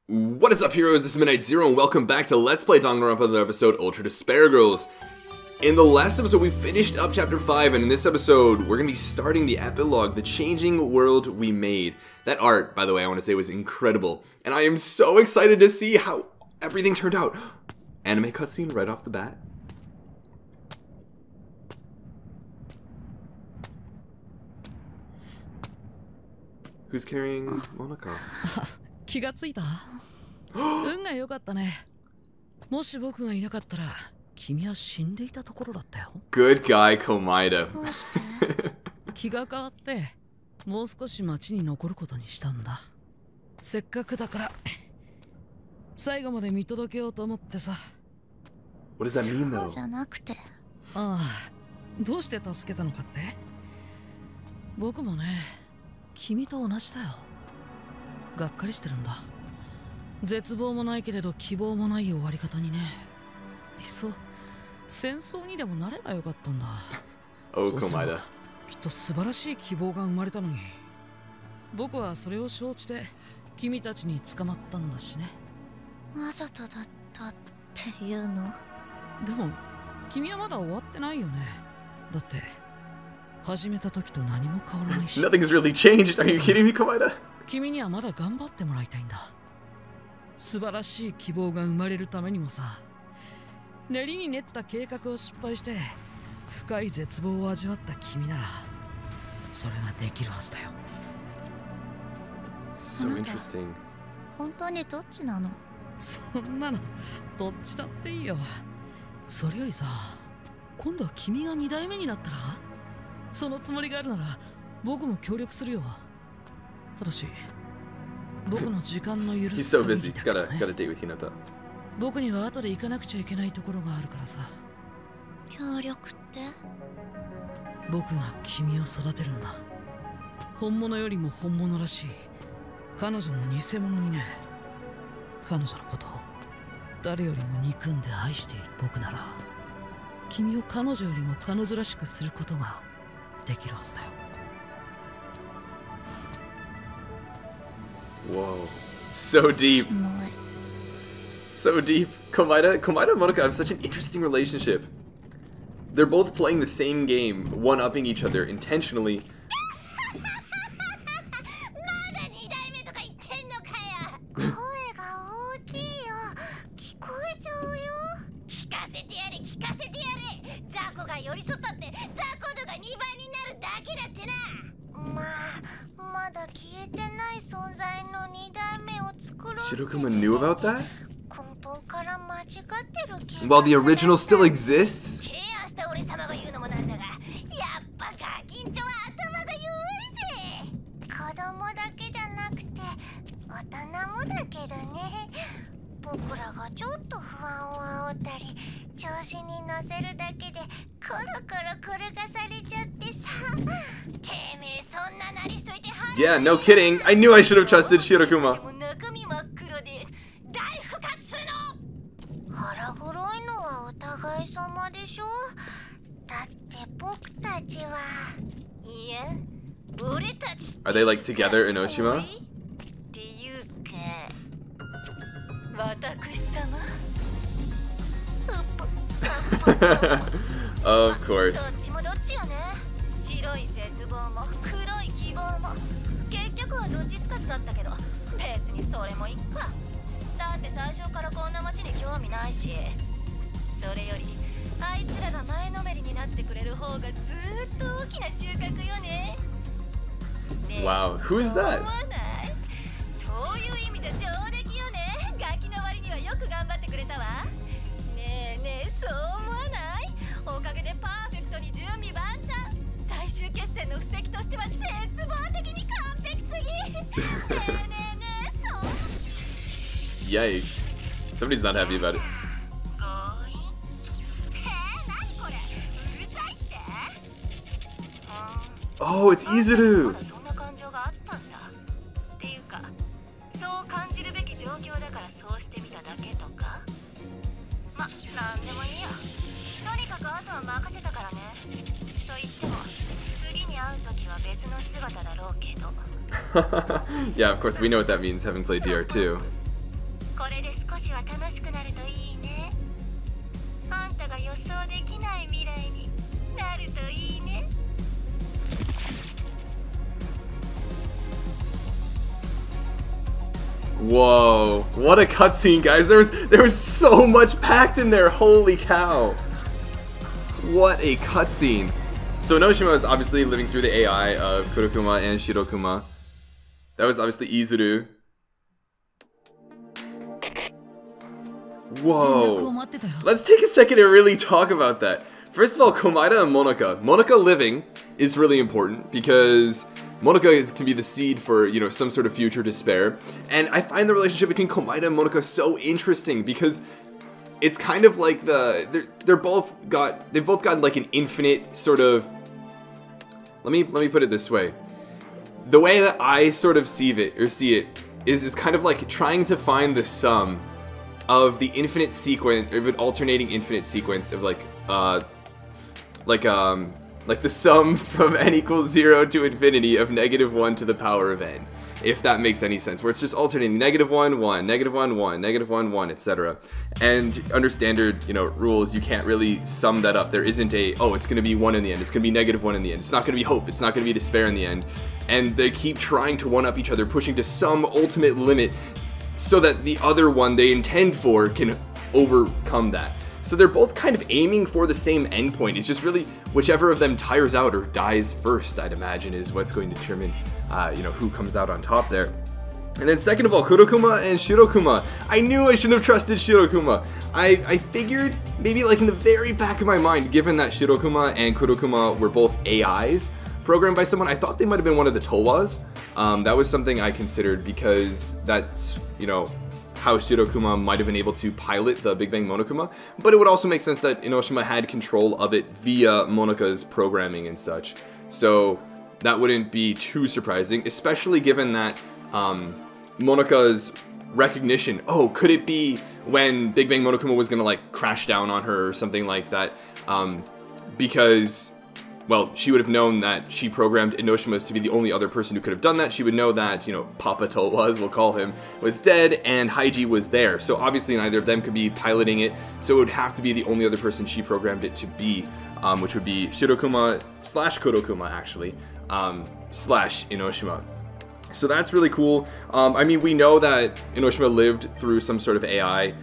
What is up, heroes? This is Midnight Zero, and welcome back to Let's Play Danganronpa Another episode, Ultra Despair Girls. In the last episode, we finished up Chapter 5, and in this episode, we're going to be starting the epilogue, The Changing World We Made. That art, by the way, I want to say was incredible, and I am so excited to see how everything turned out. Anime cutscene right off the bat. Who's carrying Monaco? 気がついた。運が良かったね。もし僕がいなかったら、君は死んでいたところだったよ。Good guy, Komaru. 気が変わって、もう少し町に残ることにしたんだ。せっかくだから、最後まで見届けようと思ってさ。What does that mean, though? そうじゃなくて。ああ、どうして助けたのかって？僕もね、君と同じだよ。がっかりしてるんだ。絶望もないけれど希望もない終わり方にね。いっそ戦争にでもなればよかったんだ。Oh, Komaru. きっと素晴らしい希望が生まれたのに。僕はそれを承知で君たちに捕まったんだしね。わざとだったっていうの？でも君はまだ終わってないよね。だって始めた時と何も変わらないし。Nothing's really changed. Are you kidding me, Komaru? 君にはまだ頑張ってもらいたいんだ。素晴らしい希望が生まれるためにもさ。練りに練った計画を失敗して深い絶望を味わった君ならそれができるはずだよ。So interesting. 本当にどっちなの？そんなのどっちだっていいよ。それよりさ、今度は君が2代目になったら？そのつもりがあるなら僕も協力するよ。ただし、僕の時間の許す He's so busy. He's got a date with Hinata. 僕には後で行かなくちゃいけないところがあるからさ。協力って？僕が君を育てるんだ。本物よりも本物らしい彼女の偽物にね。彼女のことを誰よりも憎んで愛している僕なら、君を彼女よりも彼女らしくすることができるはずだよ。Whoa. So deep. So deep. Komaru and Monaco have such an interesting relationship. They're both playing the same game, one-upping each other intentionally. Shirokuma knew about that? While the original still exists? Yeah, no kidding. I knew I should have trusted Shirokuma. Are they like together in Oshima? Of course. Wow, who is that? Yikes. Somebody's not happy about it. Oh, it's Izuru! Yeah, of course, we know what that means, having played DR2. これで少しは楽しくなるといいね。あんたが予想できない未来になるといいね。 Whoa, what a cutscene, guys. There was so much packed in there. Holy cow. What a cutscene. So Enoshima is obviously living through the AI of Kurokuma and Shirokuma. That was obviously Izuru. Whoa. Let's take a second to really talk about that. First of all, Komaida and Monika. Monika living is really important because Monika can be the seed for, you know, some sort of future despair. And I find the relationship between Komaida and Monika so interesting because it's kind of like they've both got like an infinite sort of, let me put it this way. The way that I sort of see it is kind of like trying to find the sum of the infinite sequence, of an alternating infinite sequence of like the sum from n equals 0 to infinity of -1 to the power of n, if that makes any sense, where it's just alternating -1, 1, -1, 1, -1, 1, etc. And under standard, you know, rules, you can't really sum that up. There isn't a, oh, it's going to be 1 in the end, it's going to be -1 in the end, it's not going to be hope, it's not going to be despair in the end. And they keep trying to one-up each other, pushing to some ultimate limit so that the other one they intend for can overcome that. So they're both kind of aiming for the same endpoint. It's just really whichever of them tires out or dies first, I'd imagine, is what's going to determine, you know, who comes out on top there. And then second of all, Kurokuma and Shirokuma. I knew I shouldn't have trusted Shirokuma. I figured, maybe like in the very back of my mind, given that Shirokuma and Kurokuma were both AIs programmed by someone, I thought they might have been one of the Towas. That was something I considered because that's, you know, how Shirokuma might have been able to pilot the Big Bang Monokuma, but it would also make sense that Enoshima had control of it via Monika's programming and such. So that wouldn't be too surprising, especially given that Monika's recognition, oh, could it be when Big Bang Monokuma was gonna like crash down on her or something like that, because, well, she would have known that she programmed Enoshima to be the only other person who could have done that. She would know that, you know, Papa Towas, we'll call him, was dead and Haiji was there. So obviously neither of them could be piloting it. So it would have to be the only other person she programmed it to be, which would be Shirokuma / Kurokuma actually, / Enoshima. So that's really cool. I mean, we know that Enoshima lived through some sort of AI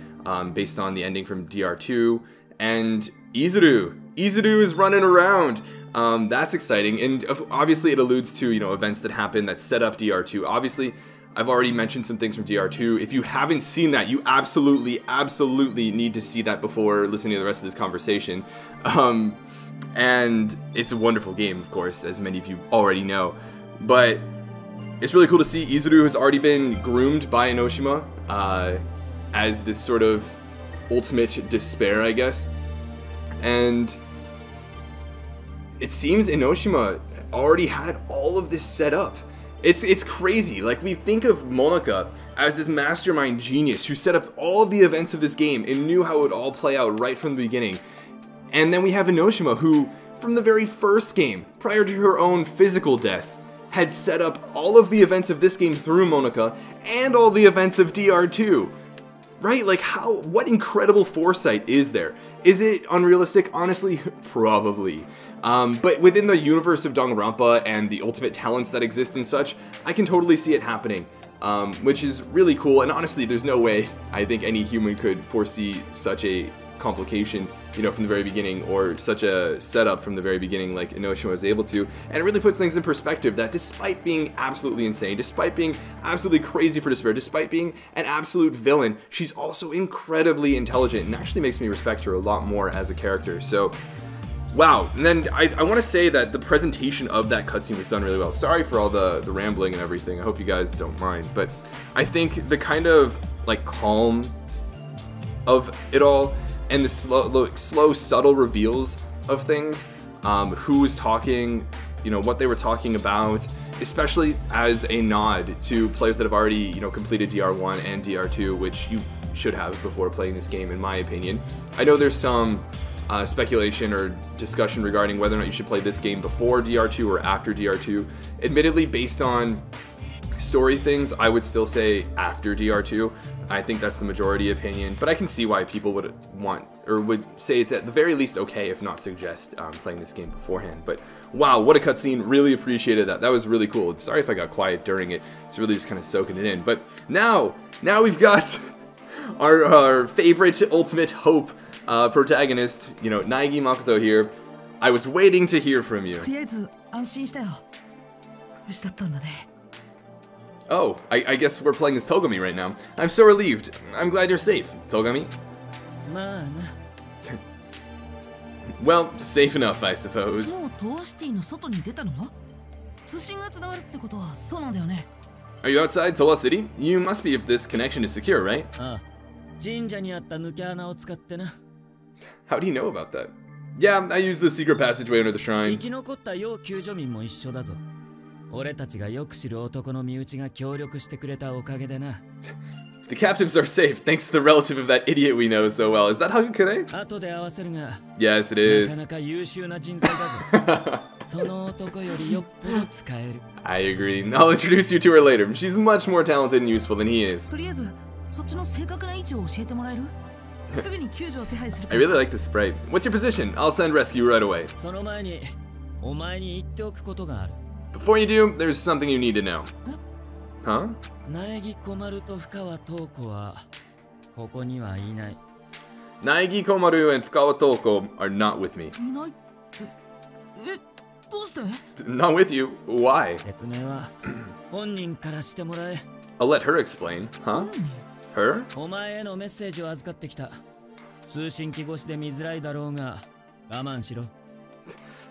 based on the ending from DR2. And Izuru is running around. That's exciting, and obviously it alludes to, you know, events that happen that set up DR2. Obviously, I've already mentioned some things from DR2. If you haven't seen that, you absolutely need to see that before listening to the rest of this conversation. And it's a wonderful game, of course, as many of you already know. But it's really cool to see Izuru has already been groomed by Enoshima as this sort of ultimate despair, I guess. And it seems Enoshima already had all of this set up. It's crazy. Like, we think of Monika as this mastermind genius who set up all the events of this game and knew how it would all play out right from the beginning. And then we have Enoshima who, from the very first game, prior to her own physical death, had set up all of the events of this game through Monika and all the events of DR2. Right? Like, what incredible foresight is there? Is it unrealistic? Honestly, probably. But within the universe of Danganronpa and the ultimate talents that exist and such, I can totally see it happening, which is really cool. And honestly, there's no way I think any human could foresee such a complication, you know, from the very beginning, or such a setup from the very beginning like Enoshima was able to. And it really puts things in perspective that despite being absolutely insane, despite being absolutely crazy for despair, despite being an absolute villain, she's also incredibly intelligent and actually makes me respect her a lot more as a character. So wow. And then I want to say that the presentation of that cutscene was done really well. Sorry for all the rambling and everything. I hope you guys don't mind, but I think the kind of like calm of it all and the slow, subtle reveals of things, who was talking, you know, what they were talking about, especially as a nod to players that have already, you know, completed DR1 and DR2, which you should have before playing this game, in my opinion. I know there's some speculation or discussion regarding whether or not you should play this game before DR2 or after DR2. Admittedly, based on story things, I would still say after DR2. I think that's the majority opinion, but I can see why people would want, or would say it's at the very least okay, if not suggest playing this game beforehand. But wow, what a cutscene. Really appreciated that. That was really cool. Sorry if I got quiet during it. It's really just kind of soaking it in. But now we've got our favorite ultimate hope protagonist, you know, Naegi Makoto here. I was waiting to hear from you. とりあえず安心したよ。無事だったんだね。 Oh, I guess we're playing as Togami right now. I'm so relieved. I'm glad you're safe, Togami. まあな。 Well, safe enough, I suppose. もうトアシティの外に出たの？通信がつながるってことはそうなんだよね。 Are you outside Tola City? You must be if this connection is secure, right? ああ、神社にあった抜け穴を使ってな。 How do you know about that? Yeah, I used the secret passageway under the 生 shrine. き残った要救助民も一緒だぞ。俺たちがよく知る男の身内が協力してくれたおかげでな。 The captives are safe, thanks to the relative of that idiot we know so well. Is that Hagakure? 後で合わせるが、 Yes, it な is. かなか優秀な人材だぞ。その男よりよっぽど使える。I agree. I'll introduce you to her later. She's much more talented and useful than he is. とりあえずそっちの正確な位置を教えてもらえる？すぐに救助を手配するか I ら really like the spray. What's your position? I'll send rescue right away. その前に、お前に言っておくことがある。 Before you do, there's something you need to know. Huh? 苗木小丸と深川東子はここにはいない。 Naegi Komaru and Fukawa Toko are not with me. いないって。どうして？ Not with you? Why? 説明は本人からしてもらえ。 I'll let her explain. Huh? Her? お前へのメッセージを預かってきた。通信機越しで見づらいだろうが我慢しろ。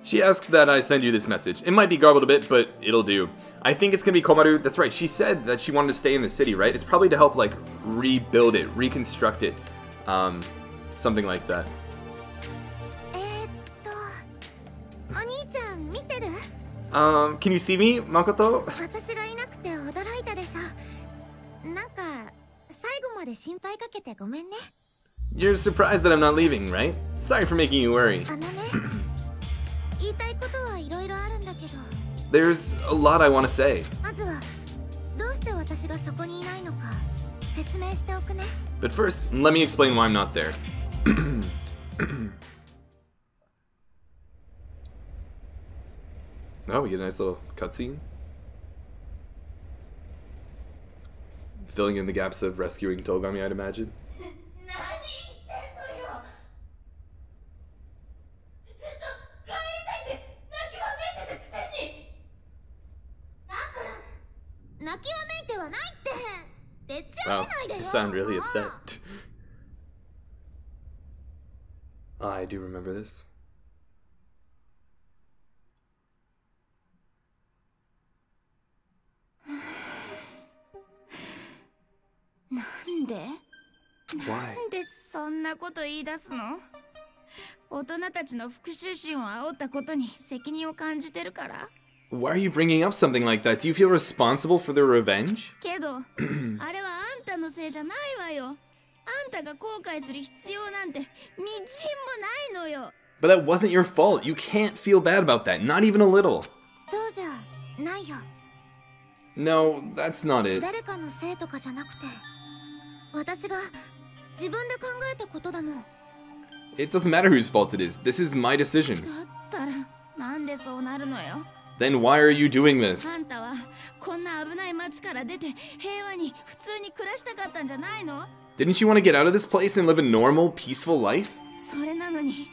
She asked that I send you this message. It might be garbled a bit, but it'll do. I think it's gonna be Komaru. That's right. She said that she wanted to stay in the city, right? It's probably to help, like, rebuild it, reconstruct it. Something like that. お兄ちゃん見てる？ Can you see me, Makoto? 私がいなくて驚いたでしょ。なんか最後まで心配かけてごめんね。 You're surprised that I'm not leaving, right? Sorry for making you worry. あのね、言いたいことはいろいろあるんだけど、 There's a lot I want to say. まずはどうして私がそこにいないのか説明しておくね。 But first, let me explain why I'm not there. Oh, we get a nice little cutscene. Filling in the gaps of rescuing Togami, I'd imagine. 何言ってんのよ。ずっと帰りたいって泣きわめいてたくせに。だから泣きわめいてはないって。でっち上 Wow, げないで you よ。 sound really upset. I do remember this. なんで？ Why? なんでそんなこと言い出すの？大人たちの復讐心を煽ったことに責任を感じてるから？ Why are you bringing up something like that? Do you feel responsible for their revenge? けど、あれはあんたのせいじゃないわよ。あんたが後悔する必要なんてみじんもないのよ。 But that wasn't your fault. You can't feel bad about that, not even a little. そうじゃないよ。 No, that's not it. 誰かのせいとかじゃなくて、私が自分で考えたことだもん。 It doesn't matter whose fault it is. This is my decision. だったらなんでそうなるのよ。 Then why are you doing this? あんたはこんな危ない街から出て平和に普通に暮らしたかったんじゃないの？ Didn't you want to get out of this place and live a normal, peaceful life? それなのに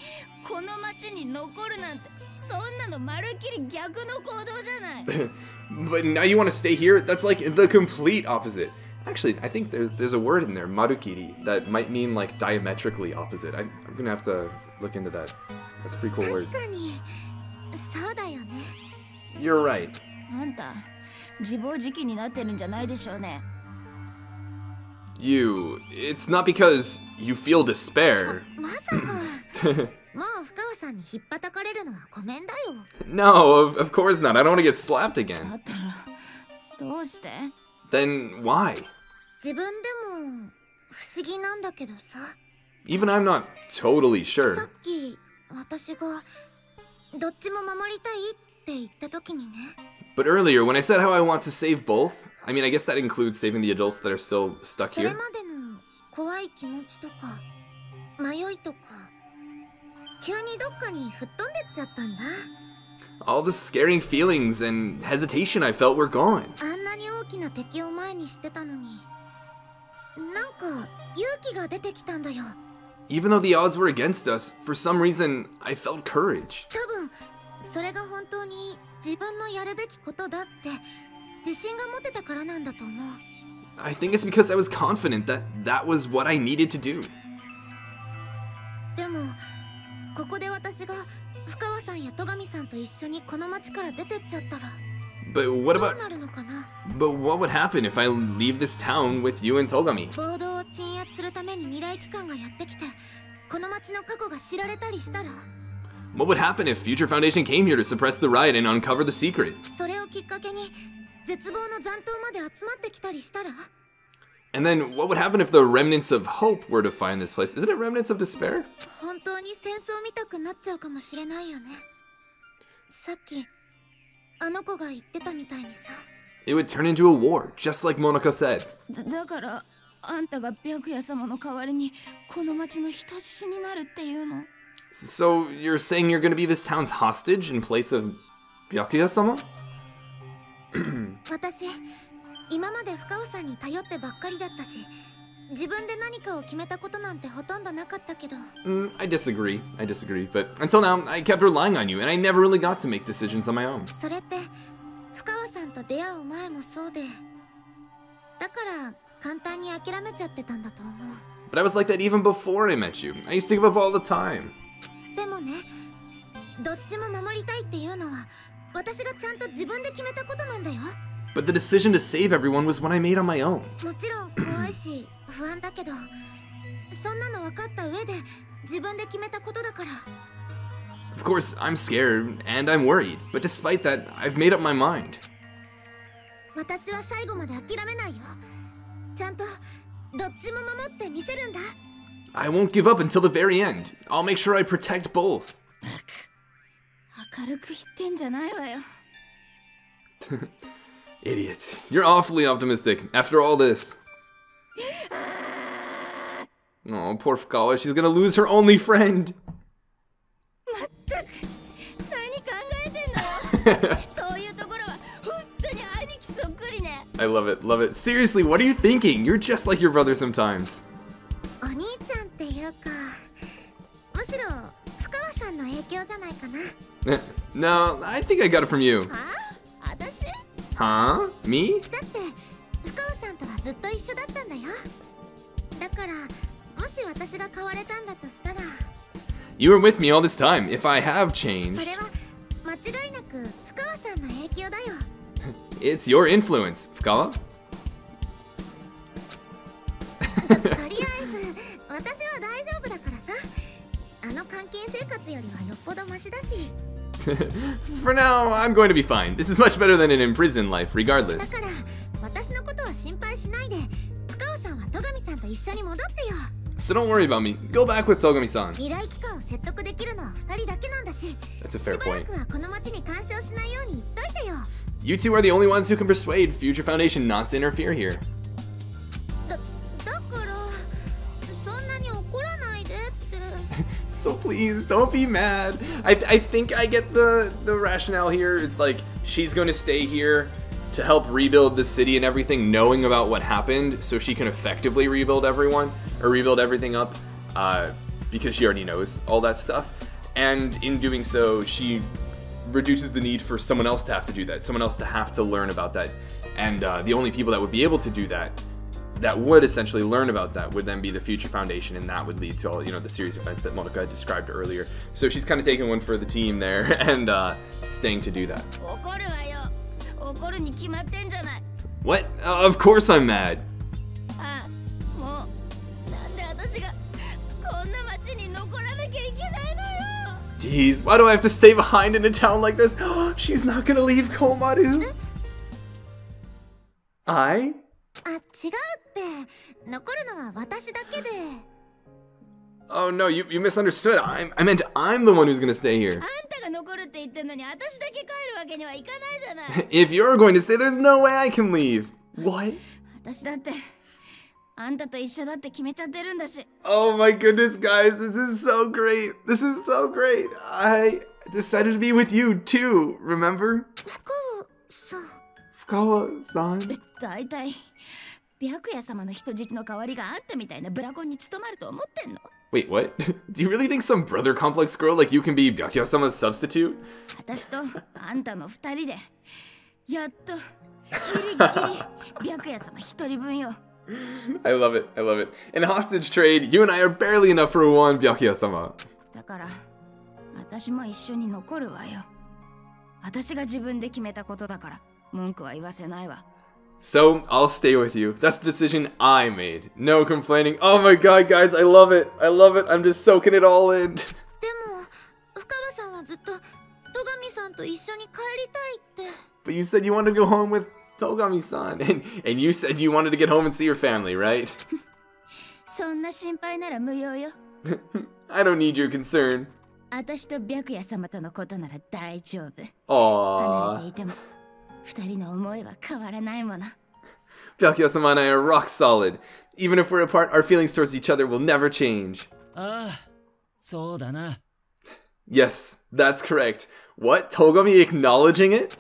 この街に残るなんて、そんなのまるっきり逆の行動じゃない。But now you want to stay here? That's like the complete opposite. Actually, I think there's a word in there, marukiri, that might mean like diametrically opposite. I'm gonna have to look into that. That's a pretty cool word. 確かにそうだよね。 You're right. あんた自暴自棄になってるんじゃないでしょうね。 It's not because you feel despair. まさかもう深川さんに引っ叩かれるのはごめんだよ。 No, of course not. I don't want to get slapped だ again. ったらどうして？ Then why? 自分でも不思議なんだけどさ。 Even I'm not totally さ sure. っき私がどっちも守りたいって言った時にね。 But earlier, when I said how I want to save both, I mean, I guess that includes saving the adults that are still stuck それ here. までの怖い気持ちとか迷いとか急にどっかに吹っ飛んでっちゃったんだ。 All the scaring feelings and hesitation I felt were gone. あんなに大きな敵を前にしてたのになんか勇気が出てきたんだよ。 Even though the odds were against us, for some reason, I felt courage. 多分それが本当に自分のやるべきことだって自信が持てたからなんだと思う。 I think it's because I was confident that that was what I needed to do. でもここで私が深川さんや戸上さんと一緒にこの町から出てっちゃったら But what どう about... なるのかな。 But what would happen if I leave this town with you and Togami? 暴動を鎮圧するために未来機関がやってきてこの町の過去が知られたりしたら What would happen if Future Foundation came here to suppress the riot and uncover the secret? それをきっかけに絶望の残党まで集まってきたりしたら And then what would happen if the remnants of hope were to find this place? Isn't it remnants of despair? 本当に戦争見たくなっちゃうかもしれないよね。さっきあの子が言ってたみたいにさ。 It would turn into a war, just like Monaca said. だからあんたが白夜様の代わりにこの町の人質になるっていうの？ So you're saying you're gonna be this town's hostage in place of Byakuya-sama? 私今まで深尾さんに頼ってばっかりだったし自分で何かを決めたことなんてほとんどなかったけど I disagree. But until now, I kept relying on you, and I never really got to make decisions on my own. それって深尾さんと出会う前もそうでだから簡単に諦めちゃってたんだと思う。 But I was like that even before I met you. I used to give up all the time. でもねどっちも守りたいっていうのは私がちゃんと自分で決めたことなんだよ。 But the decision to save everyone was one I made on my own. もちろん怖いし不安だけどそんなの分かった上で自分で決めたことだから。 Of course, I'm scared, and I'm worried. But despite that, I've made up my mind. 私は最後まで諦めないよ。ちゃんとどっちも守ってみせるんだ。 I won't give up until the very end. I'll make sure I protect both. 明るく言ってんじゃないわよ。Idiot. You're awfully optimistic after all this. Oh, poor Fukawa. She's gonna lose her only friend. まったく何考えてんのよ。そういうところは本当に兄貴そっくりね。 I love it, love it. Seriously, what are you thinking? You're just like your brother sometimes. お兄ちゃんっていうかむしろ深川さんの影響じゃないかな。No, I think I got it from you. あ？私？ Huh? Me? だって深川さんとはずっと一緒だったんだよ。だからもし私が変われたんだとしたら You were with me all this time. If I have changed, それは間違いなく深川さんの影響だよ。 it's your influence, Fukawa. とりあえず私は大丈夫だからさ。あの監禁生活よりはよっぽどマシだし。 For now, I'm going to be fine. This is much better than an imprisoned life, だ regardless. から私のことは心配しないで深川さんは戸上さんと一緒に戻ってよ。 So don't worry about me. Go back with Togami-san. 未来機関を説得できるのは2人だけなんだし That's a し fair ばら point. くはこの町に干渉しないように言っといてよ。 You two are the only ones who can persuade Future Foundation not to interfere here. だからそんなに怒らないでって。 So please, don't be mad. I think I get the rationale here. It's like she's going to stay here to help rebuild the city and everything, knowing about what happened, so she can effectively rebuild everyone, or rebuild everything up, because she already knows all that stuff. And in doing so, she reduces the need for someone else to have to do that, someone else to have to learn about that. And the only people that would be able to do that, that would essentially learn about that, would then be the Future Foundation, and that would lead to all, you know, the series of events that Monica described earlier. So she's kind of taking one for the team there, and staying to do that. 怒るわよ。怒るに決まってんじゃない。 What? Of course I'm mad. あ、もうなんで私がこんな町に残らなきゃいけないのよ。 Jeez, why do I have to stay behind in a town like this? She's not gonna leave Komaru. I? あ、違うって残るのは私だけで。 Oh no, you misunderstood. I meant I'm the one who's gonna stay here. あんたが残るって言ってんのに私だけ帰るわけにはいかないじゃない。 If you're going to stay, there's no way I can leave. What? 私だってあんたと一緒だって決めちゃってるんだし。 Oh my goodness, guys, this is so great. This is so great. I decided to be with you too, remember? 深尾さん。 Fukawa-san? だいたい白夜様の人質の代わりがあんたみたいなブラコンに務まると思ってんの？ Wait, what? Do you really think some brother complex girl like you can be Byakuya-sama's substitute? 私とあんたの二人でやっとギリギリ白夜様一人分よ。 I love it, I love it. In hostage trade, you and I are barely enough for one Byakuya-sama. だから私も一緒に残るわよ。私が自分で決めたことだから文句は言わせないわ。 So, I'll stay with you. That's the decision I made. No complaining. Oh my god, guys, I love it. I love it. I'm just soaking it all in. でも深川さんはずっと戸上さんと一緒に帰りたいって。 But you said you wanted to go home with Togami-san. And you said you wanted to get home and see your family, right? そんな心配なら無用よ。 I don't need your concern. 私と白夜様とのことなら大丈夫。 Aww. 離れていても二人の思いは変わらないもの。 Byakuya-sama and I are rock solid. Even if we're apart, our feelings towards each other will never change. ああ、そうだな。 Yes, that's correct. What? Togami acknowledging it?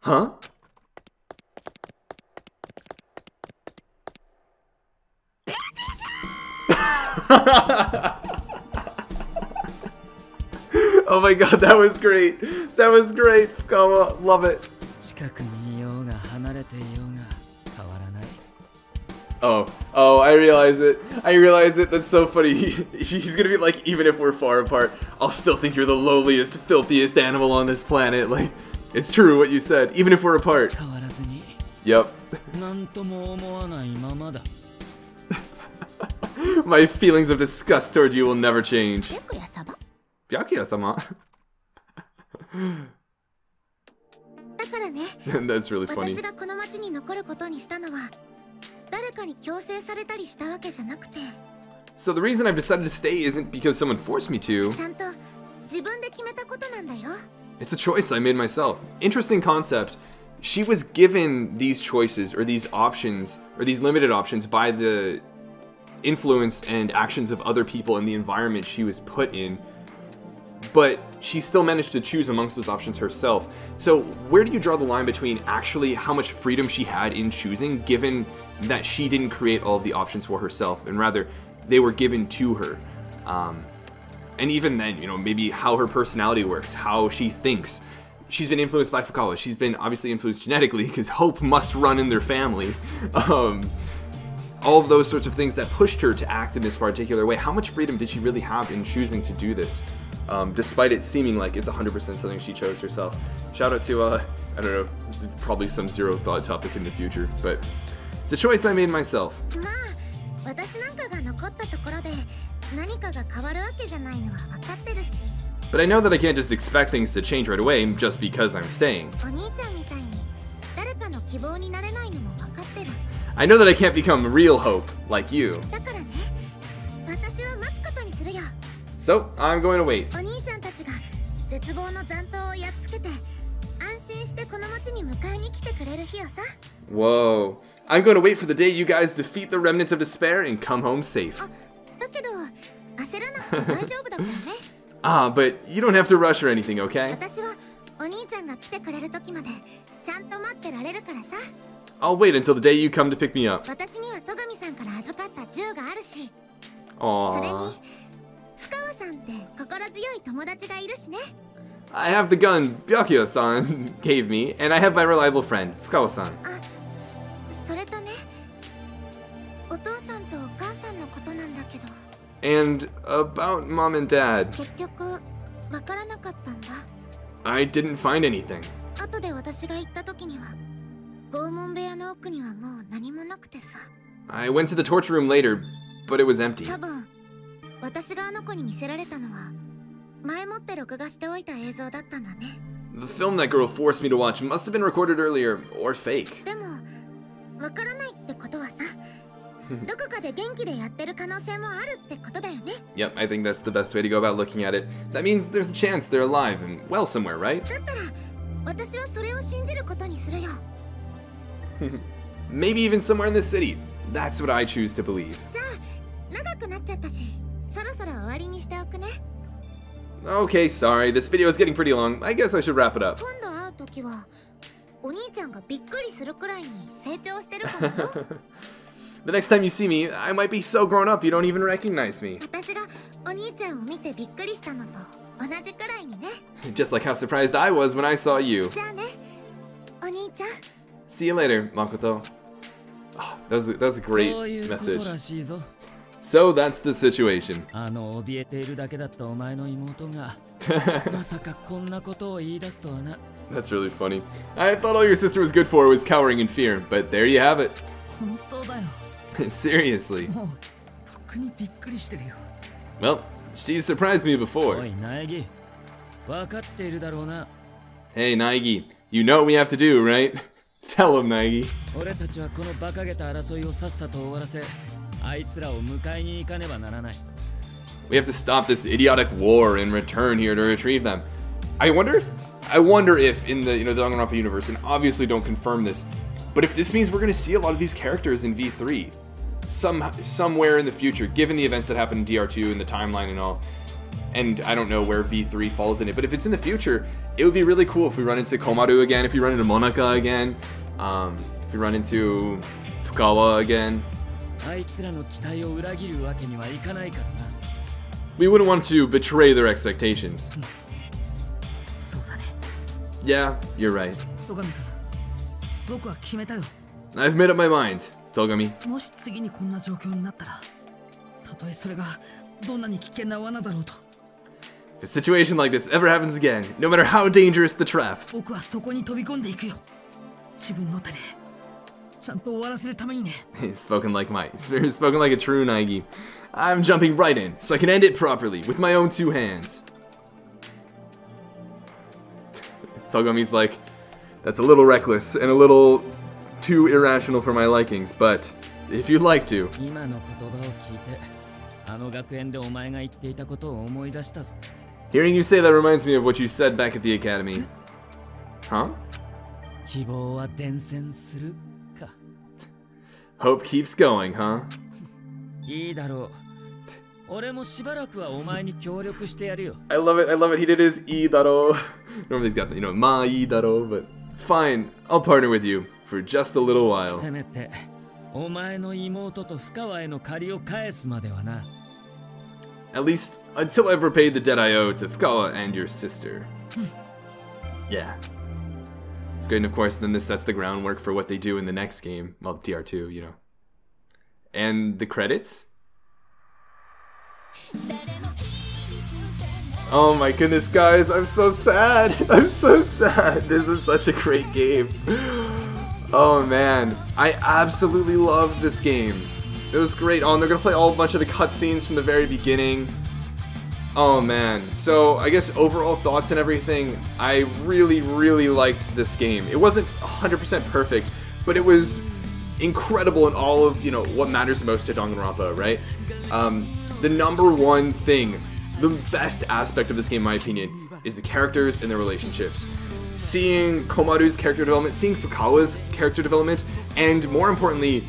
Huh? Oh my god, that was great. That was great. Fukawa, love it. 近くにいようが離れていようが変わらない。 Oh, I realize it. I realize it. That's so funny. He's gonna be like, even if we're far apart, I'll still think you're the lowliest, filthiest animal on this planet. Like, it's true what you said, even if we're apart. 変わらずに Yep. なんとも思わないままだ。 My feelings of disgust toward you will never change. 白夜様？ Byakuya-sama? だからね、 That's really funny. 私がこの町に残ることにしたのは誰かに強制されたりしたわけじゃなくて、 So the reason I've decided to stay isn't because someone forced me to. ちゃんと自分で決めたことなんだよ。 It's a choice I made myself. Interesting concept. She was given these choices, or these options, or these limited options by the influence and actions of other people in the environment she was put in. But she still managed to choose amongst those options herself. So where do you draw the line between actually how much freedom she had in choosing, given that she didn't create all of the options for herself, and rather they were given to her? And even then, you know, maybe how her personality works, how she thinks. She's been influenced by Fukawa. She's been obviously influenced genetically, because hope must run in their family. All of those sorts of things that pushed her to act in this particular way. How much freedom did she really have in choosing to do this? Despite it seeming like it's 100% something she chose herself. Shout out to, I don't know, probably some zero thought topic in the future, but it's a choice I made myself. まあ私なんかが残ったところで何かが変わるわけじゃないのは分かってるし、 But I know that I can't just expect things to change right away just because I'm staying. お兄ちゃんみたいに誰かの希望になれないのも分かってる。 I know that I can't become real hope like you. だからね、私は待つことにするよ。 So, I'm going to wait. お兄ちゃんたちが絶望の残党をやっつけて安心してこの町に迎えに来てくれる日をさ。 Whoa. I'm going to wait for the day you guys defeat the remnants of despair and come home safe. あ、だけど焦らなくて大丈夫だからね。Ah, but you don't have to rush or anything, okay? 私はお兄ちゃんが来てくれる時までちゃんと待ってられるからさ。 I'll wait until the day you come to pick me up. 私には戸上さんから預かった銃があるし、それに Aww. 深川さんって心強い友達がいるしね。 I have the gun Byakuya-san gave me, and I have my reliable friend, Fukawa-san. あ、それとね、お父さんとお母さんのことなんだけど、 And about mom and dad, 結局わからなかったんだ。 I didn't find anything. 後で私が行った時には拷問部屋の奥にはもう何もなくてさ。 I went to the torture room later, but it was empty. 多分私があの子に見せられたのは前もって録画しておいた映像だったんだね。 The film that girl forced me to watch must have been recorded earlier, or fake. でもわからないってことはさ、どこかで元気でやってる可能性もあるってことだよね。 Yep, I think that's the best way to go about looking at it. That means there's a chance they're alive and well somewhere, right? だったら私はそれを信じることにするよ。 Maybe even somewhere in this city. That's what I choose to believe. じゃあ長くなっちゃったし、そろそろ終わりにしておくね。 Okay, sorry. This video is getting pretty long. I guess I should wrap it up. 今度会うときはお兄ちゃんがびっくりするくらいに成長してるかもよ。The next time you see me, I might be so grown up you don't even recognize me. 私がお兄ちゃんを見てびっくりしたのと同じくらいにね。 Just like how surprised I was when I saw you. じゃあね、お兄ちゃん。 See you later, Makoto. Oh, that was a great そういうことら message. しいぞ。 So that's the situation. 怯えているだけだったお前の妹がまさかこんなことを言い出すとはな。 That's really funny. I thought all your sister was good for was cowering in fear, but there you have it. 本当だよ。 Seriously. もうとっくにびっくりしてるよ。 Well, she's surprised me お before. い苗木、分かっているだろうな。 Hey, Naegi, you know what we have to do, right? Tell him, Naegi. 俺たちはこの馬鹿げた争いをさっさと終わらせ、あいつらを迎えに行かねばならない。 We have to stop this idiotic war and return here to retrieve them. I wonder if in the the Danganronpa universe, and obviously don't confirm this, but if this means we're going to see a lot of these characters in V3 somewhere in the future, given the events that happened in DR2 and the timeline and all. And I don't know where V3 falls in it, but if it's in the future, it would be really cool if we run into Komaru again, if we run into Monaka again, if we run into Fukawa again. あいつらの期待を裏切るわけにはいかないからな。 We wouldn't want to betray their expectations. そうだね。 Yeah, you're right. 戸上君、僕は決めたよ。 I've made up my mind, Togami. もし次にこんな状況になったら、たとえそれがどんなに危険な罠だろうと、 If a situation like this ever happens again, no matter how dangerous the trap, 僕はそこに飛び込んでいくよ。自分の手でちゃんと終わらせるためにね。he's spoken like a true Naegi. I'm jumping right in, so I can end it properly, with my own two hands. Togami's like, that's a little reckless, and a little too irrational for my likings, but if you'd like to. 今の言葉を聞いて、あの学園でお前が言っていたことを思い出したぞ。 Hearing you say that reminds me of what you said back at the academy. Huh? 希望は伝染するか。 Hope keeps going, huh? いいだろう。俺もしばらくはお前に協力してやるよ。 I love it. He did his idaro. Normally he's got the, ma idaro, but fine. I'll partner with you for just a little while. せめて、お前の妹と深川への借りを返すまではな。 At least until I've repaid the debt I owe to Fukawa and your sister. Yeah. It's great, and of course, then this sets the groundwork for what they do in the next game. Well, DR2, And the credits? Oh my goodness, guys, I'm so sad. I'm so sad. This was such a great game. Oh man, I absolutely loved this game. It was great. Oh, and they're gonna play a bunch of the cutscenes from the very beginning. Oh man. So I guess overall thoughts and everything, I really liked this game. It wasn't 100% perfect, but it was incredible in all of, what matters most to Danganronpa, right? The number one thing, the best aspect of this game, in my opinion, is the characters and their relationships. Seeing Komaru's character development, seeing Fukawa's character development, and more importantly,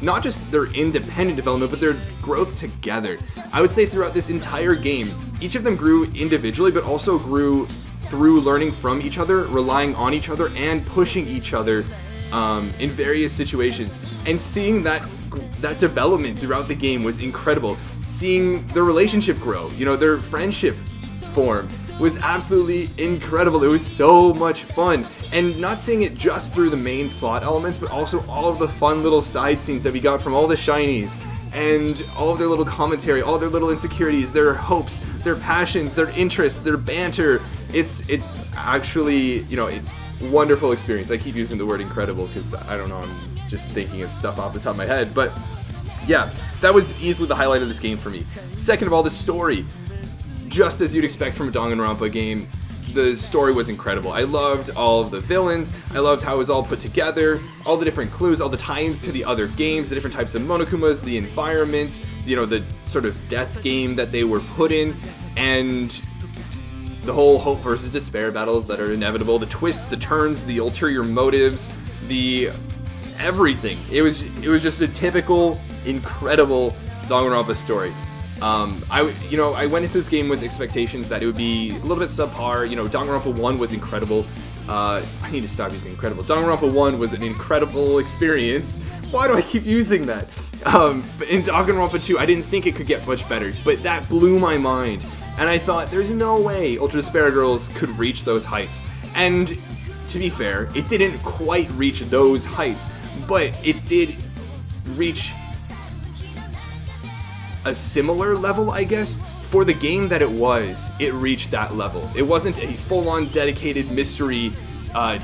not just their independent development, but their growth together. I would say throughout this entire game, each of them grew individually, but also grew through learning from each other, relying on each other, and pushing each other in various situations. And seeing that development throughout the game was incredible. Seeing their relationship grow, their friendship form, was absolutely incredible. It was so much fun. And not seeing it just through the main plot elements, but also all of the fun little side scenes that we got from all the shinies, and all of their little commentary, all their little insecurities, their hopes, their passions, their interests, their banter. It's actually, a wonderful experience. I keep using the word incredible because, I don't know, I'm just thinking of stuff off the top of my head. But yeah, that was easily the highlight of this game for me. Second of all, the story. Just as you'd expect from a Danganronpa game, the story was incredible. I loved all of the villains, I loved how it was all put together, all the different clues, all the tie-ins to the other games, the different types of monokumas, the environment, the sort of death game that they were put in, and the whole hope versus despair battles that are inevitable, the twists, the turns, the ulterior motives, the everything. It was just a typical, incredible Danganronpa story. I went into this game with expectations that it would be a little bit subpar. You know, Danganronpa 1 was incredible. I need to stop using incredible. Danganronpa 1 was an incredible experience. Why do I keep using that? In Danganronpa 2, I didn't think it could get much better, but that blew my mind. And I thought, there's no way Ultra Despair Girls could reach those heights. And to be fair, it didn't quite reach those heights, but it did reach a similar level, I guess. For the game that it was, it reached that level. It wasn't a full-on dedicated mystery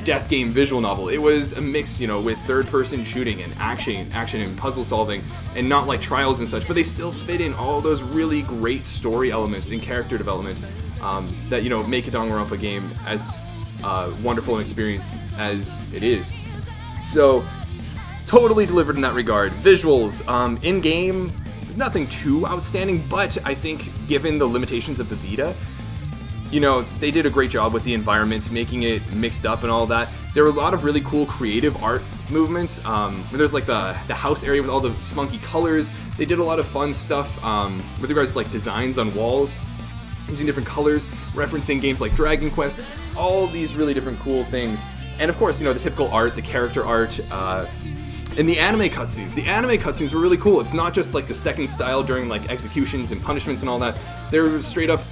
death game visual novel. It was a mix, you know, with third-person shooting and action and puzzle solving, and not like Trials and such, but they still fit in all those really great story elements and character development that, you know, make a Danganronpa game as wonderful an experience as it is. So, totally delivered in that regard. Visuals, in-game, nothing too outstanding, but I think given the limitations of the Vita, you know, they did a great job with the environment, making it mixed up and all that. There were a lot of really cool creative art movements. There's like the house area with all the spunky colors. They did a lot of fun stuff with regards to like designs on walls, using different colors, referencing games like Dragon Quest, all these really different cool things. And of course, you know, the typical art, the character art, and the anime cutscenes. The anime cutscenes were really cool. It's not just like the second style during like executions and punishments and all that. They're straight up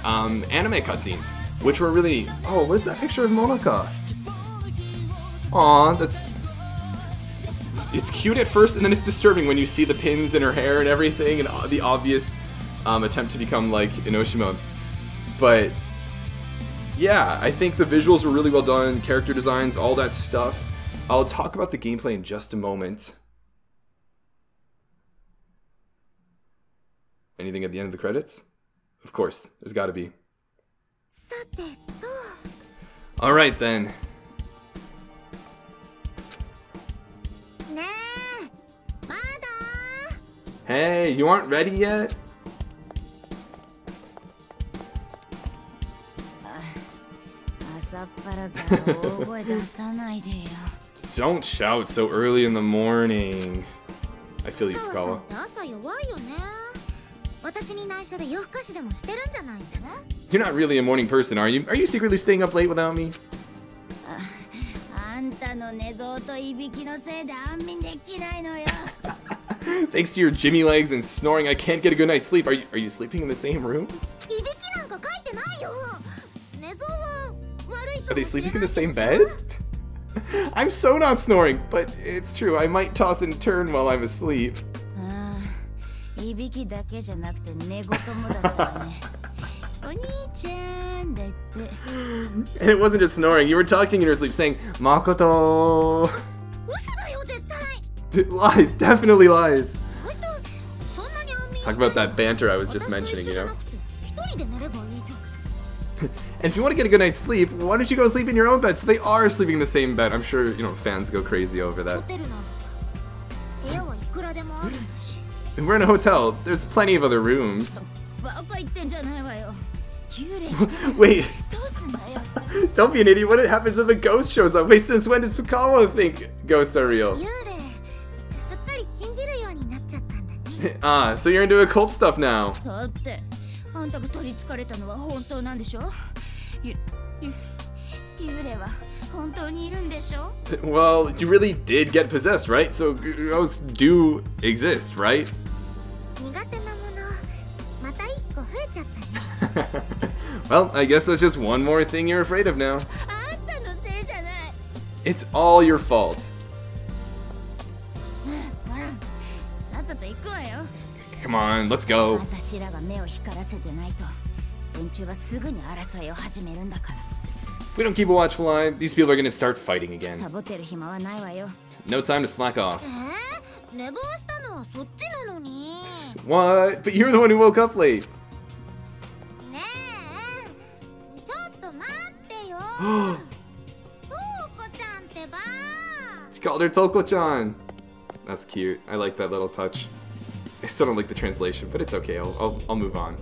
anime cutscenes, which were really... Oh, what is that picture of Monica? Aw, that's... It's cute at first, and then it's disturbing when you see the pins in her hair and everything, and the obvious attempt to become like Enoshima. But yeah, I think the visuals were really well done, character designs, all that stuff. I'll talk about the gameplay in just a moment. Anything at the end of the credits? Of course, there's gotta be. Alright then. Hey, you aren't ready yet? Don't shout so early in the morning. I feel you, Kawa. You're not really a morning person, are you? Are you secretly staying up late without me? Thanks to your Jimmy legs and snoring, I can't get a good night's sleep. Are you sleeping in the same room? Are they sleeping in the same bed? I'm so not snoring, but it's true. I might toss and turn while I'm asleep. And it wasn't just snoring. You were talking in your sleep saying, Makoto. Lies, definitely lies. Talk about that banter I was just mentioning, you know? And if you want to get a good night's sleep, why don't you go sleep in your own bed? So they are sleeping in the same bed. I'm sure, you know, fans go crazy over that. And we're in a hotel. There's plenty of other rooms. Wait. Don't be an idiot. What happens if a ghost shows up? Wait, since when does Fukawa think ghosts are real? Ah, so you're into occult stuff now. Well, you really did get possessed, right? So ghosts do exist, right? Well, I guess that's just one more thing you're afraid of now. It's all your fault. Come on, let's go. If we don't keep a watchful eye, these people are gonna start fighting again. No time to slack off. What? But you're the one who woke up late. She called her Toko-chan. That's cute. I like that little touch. I still don't like the translation, but it's okay. I'll move on.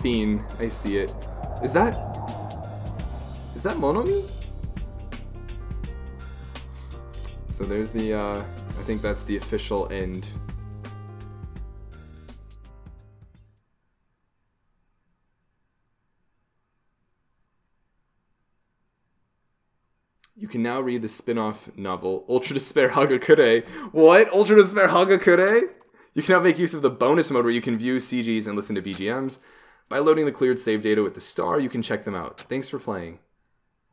Fiend, I see it. Is that Is that Monomi? So there's the, I think that's the official end. You can now read the spin-off novel, Ultra Despair Hagakure. What? Ultra Despair Hagakure? You can now make use of the bonus mode where you can view CGs and listen to BGMs. By loading the cleared save data with the star, you can check them out. Thanks for playing.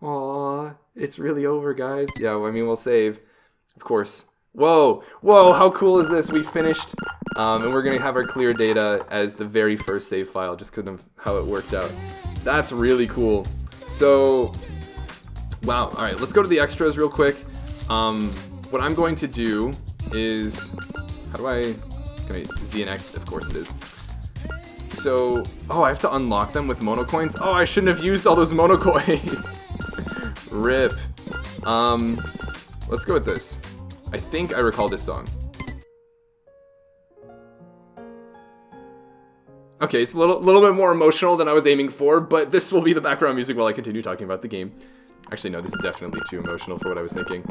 Aww, it's really over, guys. Yeah, well, I mean, we'll save. Of course. Whoa, whoa, how cool is this? We finished, and we're going to have our clear data as the very first save file, just because of how it worked out. That's really cool. So, wow, alright, let's go to the extras real quick. What I'm going to do is, how do I, Z and X, of course it is. So, oh, I have to unlock them with mono coins? Oh, I shouldn't have used all those mono coins. Rip. Let's go with this. I think I recall this song. Okay, it's a little bit more emotional than I was aiming for, but this will be the background music while I continue talking about the game. Actually, no, this is definitely too emotional for what I was thinking.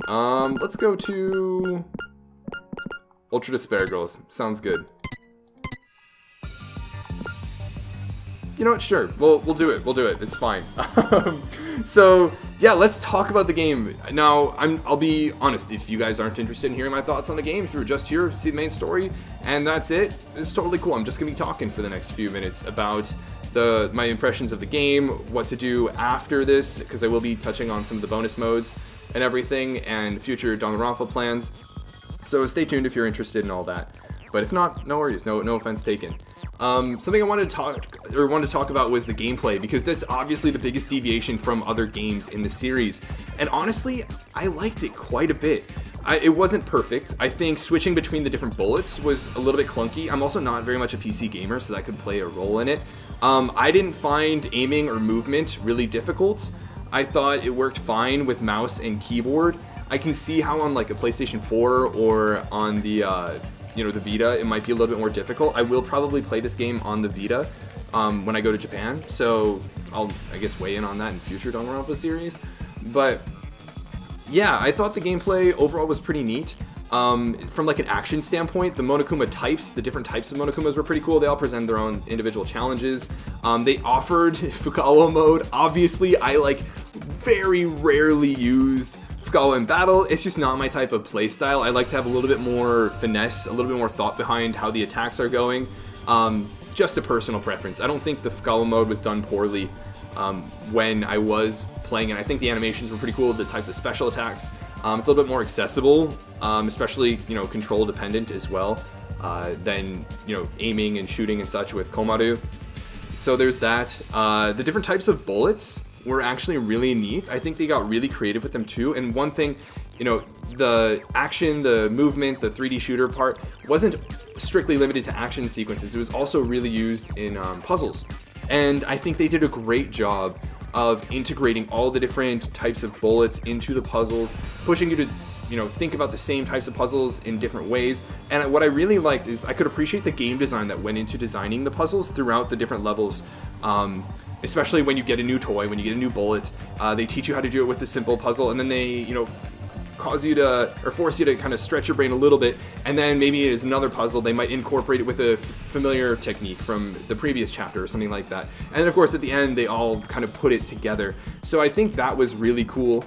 Let's go to Ultra Despair Girls. Sounds good. You know what? Sure. We'll do it. We'll do it. It's fine. So yeah, let's talk about the game. Now, I'll be honest. If you guys aren't interested in hearing my thoughts on the game, if you're just here to see the main story and that's it, it's totally cool. I'm just gonna be talking for the next few minutes about my impressions of the game, what to do after this, because I will be touching on some of the bonus modes and everything, and future Danganronpa plans. So stay tuned if you're interested in all that. But if not, no worries. No offense taken. Something I wanted to talk about was the gameplay, because that's obviously the biggest deviation from other games in the series. And honestly, I liked it quite a bit. It wasn't perfect. I think switching between the different bullets was a little bit clunky. I'm also not very much a PC gamer, so that could play a role in it. I didn't find aiming or movement really difficult. I thought it worked fine with mouse and keyboard. I can see how on like a PlayStation 4 or on the the Vita, it might be a little bit more difficult. I will probably play this game on the Vita when I go to Japan, so I'll, I guess, weigh in on that in future Danganronpa series. But yeah, I thought the gameplay overall was pretty neat. From like an action standpoint, the Monokuma types, the different types of Monokumas were pretty cool. They all present their own individual challenges. They offered Fukawa mode. Obviously, I like very rarely used Fukawa in battle. It's just not my type of playstyle. I like to have a little bit more finesse, a little bit more thought behind how the attacks are going. Just a personal preference. I don't think the Fukawa mode was done poorly when I was playing it. I think the animations were pretty cool, the types of special attacks. It's a little bit more accessible, especially, control dependent as well, than, aiming and shooting and such with Komaru. So there's that. The different types of bullets were actually really neat. I think they got really creative with them too. And one thing, the action, the movement, the 3D shooter part wasn't strictly limited to action sequences. It was also really used in puzzles. And I think they did a great job of integrating all the different types of bullets into the puzzles, pushing you to, think about the same types of puzzles in different ways. And what I really liked is I could appreciate the game design that went into designing the puzzles throughout the different levels. Especially when you get a new toy, when you get a new bullet, they teach you how to do it with the simple puzzle, and then they, cause you to, or force you to kind of stretch your brain a little bit, and then maybe it is another puzzle, they might incorporate it with a familiar technique from the previous chapter or something like that. And then of course at the end, they all kind of put it together. So I think that was really cool.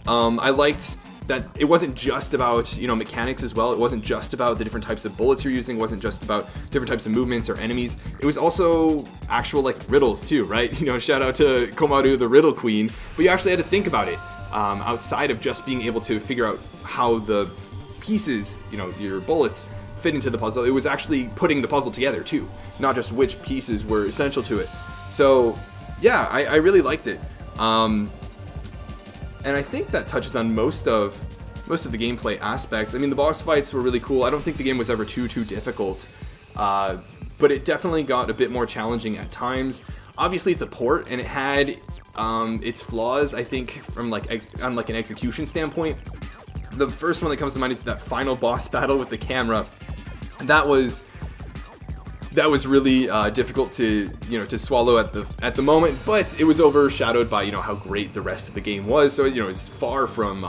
I liked that it wasn't just about, mechanics as well. It wasn't just about the different types of bullets you're using. It wasn't just about different types of movements or enemies. It was also actual, like, riddles too, right? Shout out to Komaru, the riddle queen. But you actually had to think about it outside of just being able to figure out how the pieces, your bullets, fit into the puzzle. It was actually putting the puzzle together too, not just which pieces were essential to it. So yeah, I really liked it. And I think that touches on most of the gameplay aspects. I mean, the boss fights were really cool. I don't think the game was ever too difficult, but it definitely got a bit more challenging at times. Obviously, it's a port, and it had its flaws, I think, from on an execution standpoint. The first one that comes to mind is that final boss battle with the camera. That was that was really difficult to to swallow at the moment, but it was overshadowed by how great the rest of the game was. So it's far from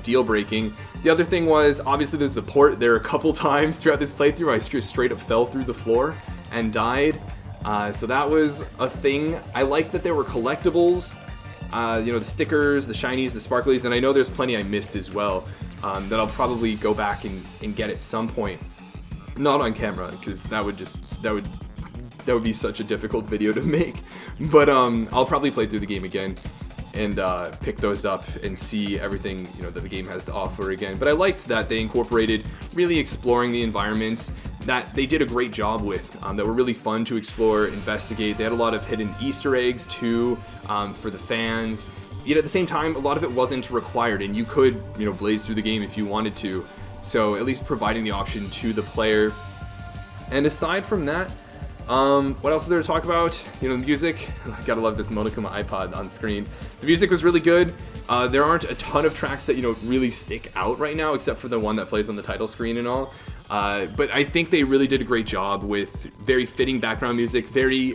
deal breaking. The other thing was obviously the support. There were a couple times throughout this playthrough I just straight up fell through the floor and died. So that was a thing. I like that there were collectibles. The stickers, the shinies, the sparklies, and I know there's plenty I missed as well that I'll probably go back and get at some point. Not on camera, because that would be such a difficult video to make. But I'll probably play through the game again and pick those up and see everything that the game has to offer again. But I liked that they incorporated really exploring the environments that they did a great job with, that were really fun to explore, investigate. They had a lot of hidden Easter eggs too for the fans. Yet at the same time, a lot of it wasn't required, and you could blaze through the game if you wanted to. So at least providing the option to the player. And aside from that, what else is there to talk about? The music. Gotta love this Monokuma iPod on screen. The music was really good. There aren't a ton of tracks that really stick out right now, except for the one that plays on the title screen and all. But I think they really did a great job with very fitting background music, very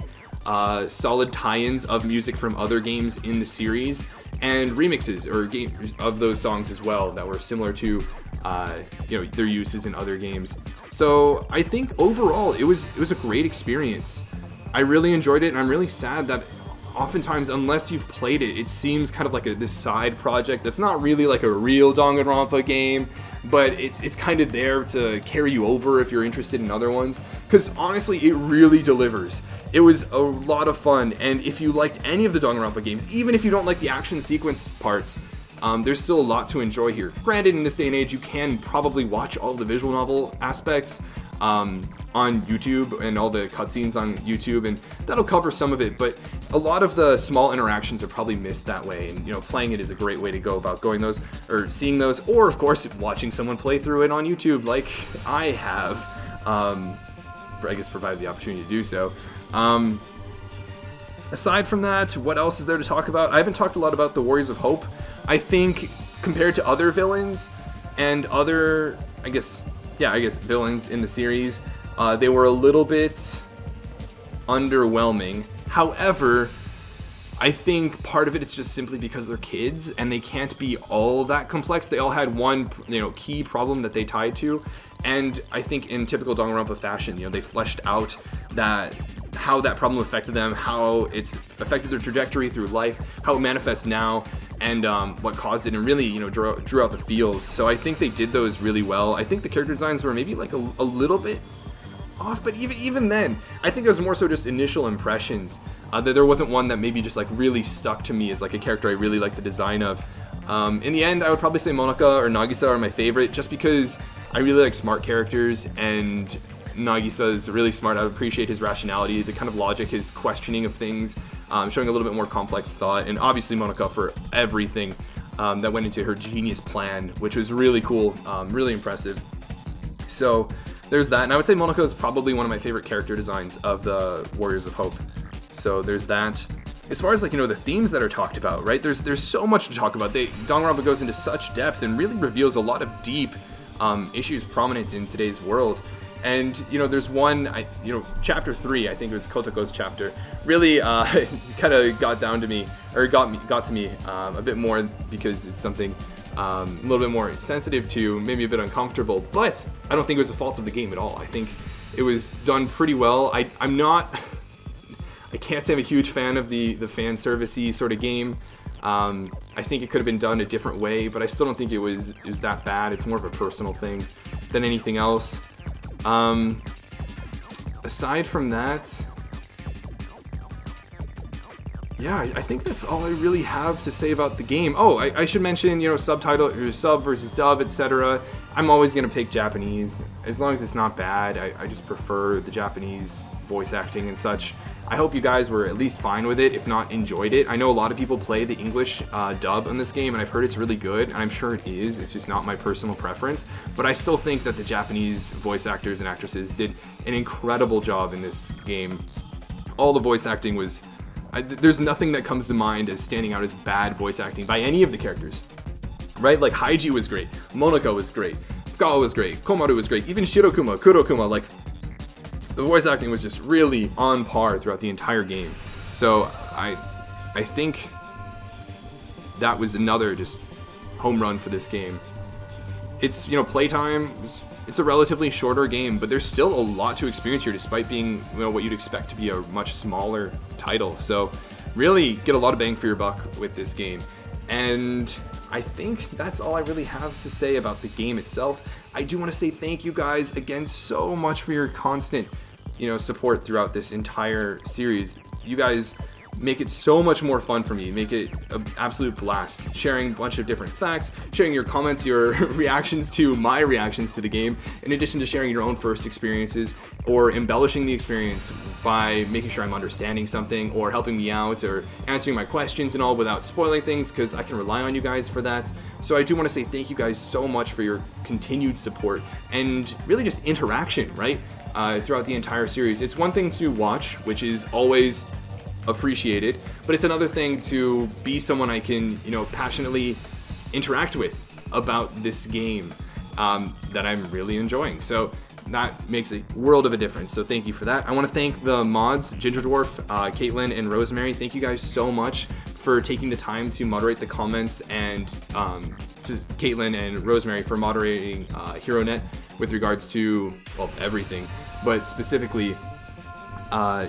solid tie-ins of music from other games in the series, and remixes of those songs as well that were similar to their uses in other games. So I think overall it was a great experience. I really enjoyed it, and I'm really sad that oftentimes, unless you've played it, it seems kind of like this side project that's not really like a real Danganronpa game, but it's kind of there to carry you over if you're interested in other ones, because honestly it really delivers. It was a lot of fun, and if you liked any of the Danganronpa games, even if you don't like the action sequence parts, there's still a lot to enjoy here. Granted, in this day and age, you can probably watch all the visual novel aspects on YouTube and all the cutscenes on YouTube, and that'll cover some of it, but a lot of the small interactions are probably missed that way, and playing it is a great way to go about going those, or seeing those, or of course watching someone play through it on YouTube like I have, I guess provided the opportunity to do so. Aside from that, what else is there to talk about? I haven't talked a lot about the Warriors of Hope. I think compared to other villains and other, I guess villains in the series, they were a little bit underwhelming. However, I think part of it is just simply because they're kids and they can't be all that complex. They all had one, key problem that they tied to, and I think in typical Danganronpa fashion, they fleshed out how that problem affected them, how it's affected their trajectory through life, how it manifests now, and what caused it, and really, drew out the feels. So I think they did those really well. I think the character designs were maybe like a little bit off, but even then, I think it was more so just initial impressions. That there wasn't one that maybe just like really stuck to me as like a character I really like the design of. In the end, I would probably say Monika or Nagisa are my favorite, just because I really like smart characters, and Nagisa is really smart. I appreciate his rationality, the kind of logic, his questioning of things, showing a little bit more complex thought, and obviously Monika for everything that went into her genius plan, which was really cool, really impressive. So there's that, and I would say Monika is probably one of my favorite character designs of the Warriors of Hope. So there's that. As far as the themes that are talked about, right? There's so much to talk about. Danganronpa goes into such depth and really reveals a lot of deep issues prominent in today's world. And there's one, chapter 3, I think it was Kotoko's chapter, really kind of got to me a bit more, because it's something a little bit more sensitive to, maybe a bit uncomfortable. But I don't think it was a fault of the game at all. I think it was done pretty well. I can't say I'm a huge fan of the fan servicey sort of game. I think it could have been done a different way, but I still don't think it was that bad. It's more of a personal thing than anything else. Aside from that, yeah, I think that's all I really have to say about the game. Oh, I should mention, subtitle, or sub versus dub, etc. I'm always going to pick Japanese, as long as it's not bad. I just prefer the Japanese voice acting and such. I hope you guys were at least fine with it, if not enjoyed it. I know a lot of people play the English dub on this game, and I've heard it's really good, and I'm sure it is. It's just not my personal preference. But I still think that the Japanese voice actors and actresses did an incredible job in this game. All the voice acting was... there's nothing that comes to mind as standing out as bad voice acting by any of the characters. Right? Like, Haiji was great, Monika was great, Fukawa was great, Komaru was great, even Shirokuma, Kurokuma, like... the voice acting was just really on par throughout the entire game. So I think that was another just home run for this game. It's, you know, playtime, it's a relatively shorter game, but there's still a lot to experience here despite being, you know, what you'd expect to be a much smaller title. So really get a lot of bang for your buck with this game. And I think that's all I really have to say about the game itself. I do want to say thank you guys again so much for your constant, you know, support throughout this entire series. You guys make it so much more fun for me, make it an absolute blast, sharing a bunch of different facts, sharing your comments, your reactions to my reactions to the game, in addition to sharing your own first experiences, or embellishing the experience by making sure I'm understanding something, or helping me out, or answering my questions and all without spoiling things, because I can rely on you guys for that. So I do want to say thank you guys so much for your continued support, and really just interaction, right, throughout the entire series. It's one thing to watch, which is always appreciated, but it's another thing to be someone I can, you know, passionately interact with about this game that I'm really enjoying. So that makes a world of a difference. So thank you for that. I want to thank the mods, Ginger Dwarf, Caitlin, and Rosemary. Thank you guys so much for taking the time to moderate the comments, and to Caitlin and Rosemary for moderating HeroNet with regards to, well, everything, but specifically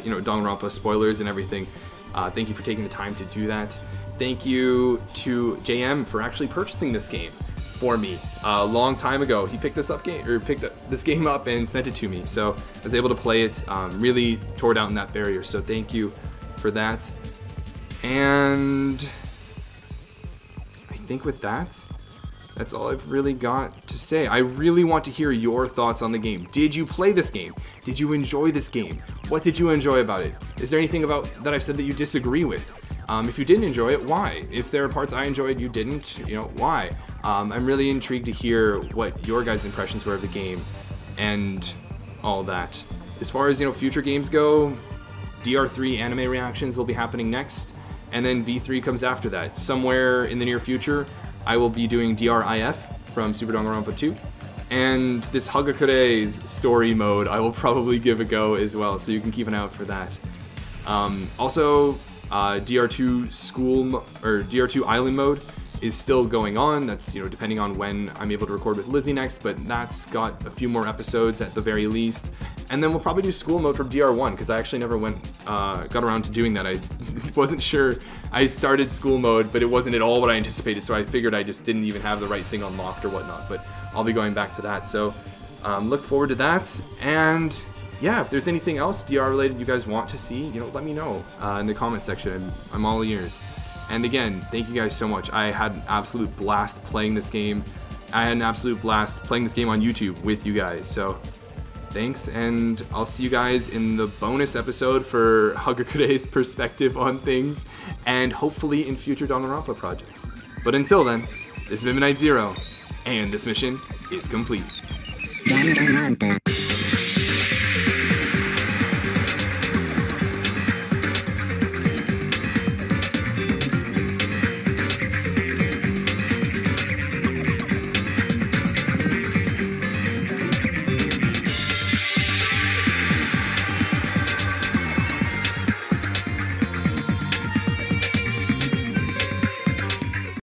you know, Danganronpa spoilers and everything. Thank you for taking the time to do that. Thank you to JM for actually purchasing this game for me a long time ago. He picked this game up and sent it to me, so I was able to play it. Really tore down that barrier, so thank you for that. And I think with that, that's all I've really got to say. I really want to hear your thoughts on the game. Did you play this game? Did you enjoy this game? What did you enjoy about it? Is there anything about that I've said that you disagree with? If you didn't enjoy it, why? If there are parts I enjoyed you didn't, you know, why? I'm really intrigued to hear what your guys' impressions were of the game and all that. As far as, you know, future games go, DR3 anime reactions will be happening next, and then V3 comes after that. Somewhere in the near future, I will be doing DRIF from Super Danganronpa 2, and this Hagakure's story mode I will probably give a go as well, so you can keep an eye out for that. Also, DR2 DR2 Island mode is still going on. That's, you know, depending on when I'm able to record with Lizzie next, but that's got a few more episodes at the very least. And then we'll probably do school mode from DR1, because I actually never got around to doing that. I wasn't sure. I started school mode, but it wasn't at all what I anticipated, so I figured I just didn't even have the right thing unlocked or whatnot, but I'll be going back to that. So look forward to that. And yeah, if there's anything else DR related you guys want to see, you know, let me know in the comment section. I'm all ears. And again, thank you guys so much. I had an absolute blast playing this game. I had an absolute blast playing this game on YouTube with you guys. So thanks, and I'll see you guys in the bonus episode for Hagakure's perspective on things, and hopefully in future Danganronpa projects. But until then, this has been Midnight Zero, and this mission is complete. Danganronpa.